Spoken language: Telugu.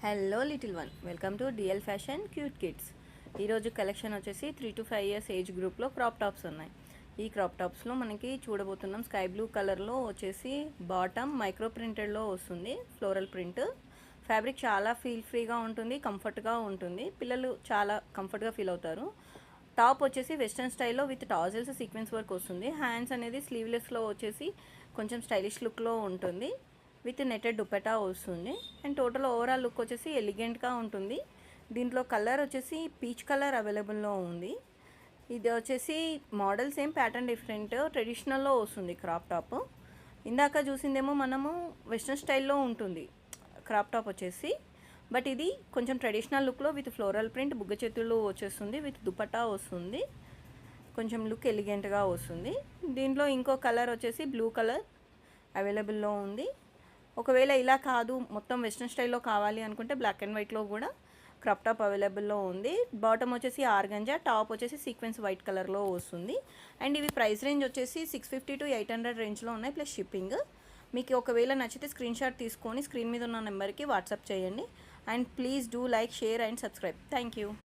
Hello little one, welcome to DL fashion cute kids. ఈరోజు కలెక్షన్ వచ్చేసి 3 to 5 years ఏజ్ గ్రూప్లో క్రాప్ టాప్స్ ఉన్నాయి. ఈ క్రాప్ టాప్స్లో మనకి చూడబోతున్నాం స్కై బ్లూ కలర్లో వచ్చేసి బాటమ్ మైక్రో ప్రింటెడ్లో వస్తుంది. ఫ్లోరల్ ప్రింట్ ఫ్యాబ్రిక్ చాలా ఫ్రీగా ఉంటుంది, కంఫర్ట్గా ఉంటుంది. పిల్లలు చాలా కంఫర్ట్గా ఫీల్ అవుతారు. టాప్ వచ్చేసి వెస్ట్రన్ స్టైల్లో విత్ టాజల్స్ సీక్వెన్స్ వర్క్ వస్తుంది. హ్యాండ్స్ అనేది స్లీవ్లెస్లో వచ్చేసి కొంచెం స్టైలిష్ లుక్లో ఉంటుంది. విత్ నెటెడ్ దుపట్టా వస్తుంది. అండ్ టోటల్ ఓవరాల్ లుక్ వచ్చేసి ఎలిగెంట్గా ఉంటుంది. దీంట్లో కలర్ వచ్చేసి పీచ్ కలర్ అవైలబుల్లో ఉంది. ఇది వచ్చేసి మోడల్ సేమ్, ప్యాటర్న్ డిఫరెంట్, ట్రెడిషనల్లో వస్తుంది క్రాప్ టాప్. ఇందాక చూసిందేమో మనము వెస్ట్రన్ స్టైల్లో ఉంటుంది క్రాప్ టాప్ వచ్చేసి, బట్ ఇది కొంచెం ట్రెడిషనల్ లుక్లో విత్ ఫ్లోరల్ ప్రింట్, బుగ్గ చేతులు వచ్చేస్తుంది, విత్ దుపట్టా వస్తుంది. కొంచెం లుక్ ఎలిగెంట్గా వస్తుంది. దీంట్లో ఇంకో కలర్ వచ్చేసి బ్లూ కలర్ అవైలబుల్లో ఉంది. ఒకవేళ ఇలా కాదు మొత్తం వెస్ట్రన్ స్టైల్లో కావాలి అనుకుంటే బ్లాక్ అండ్ వైట్లో కూడా క్రాప్ టాప్ అవైలబుల్లో ఉంది. బాటమ్ వచ్చేసి ఆర్గంజా, టాప్ వచ్చేసి సీక్వెన్స్ వైట్ కలర్లో వస్తుంది. అండ్ ఇవి ప్రైస్ రేంజ్ వచ్చేసి 650 to 800 రేంజ్లో ఉన్నాయి, ప్లస్ షిప్పింగ్. మీకు ఒకవేళ నచ్చితే స్క్రీన్ షాట్ తీసుకొని స్క్రీన్ మీద ఉన్న నెంబర్కి వాట్సాప్ చేయండి. And please do like, share and subscribe. Thank you.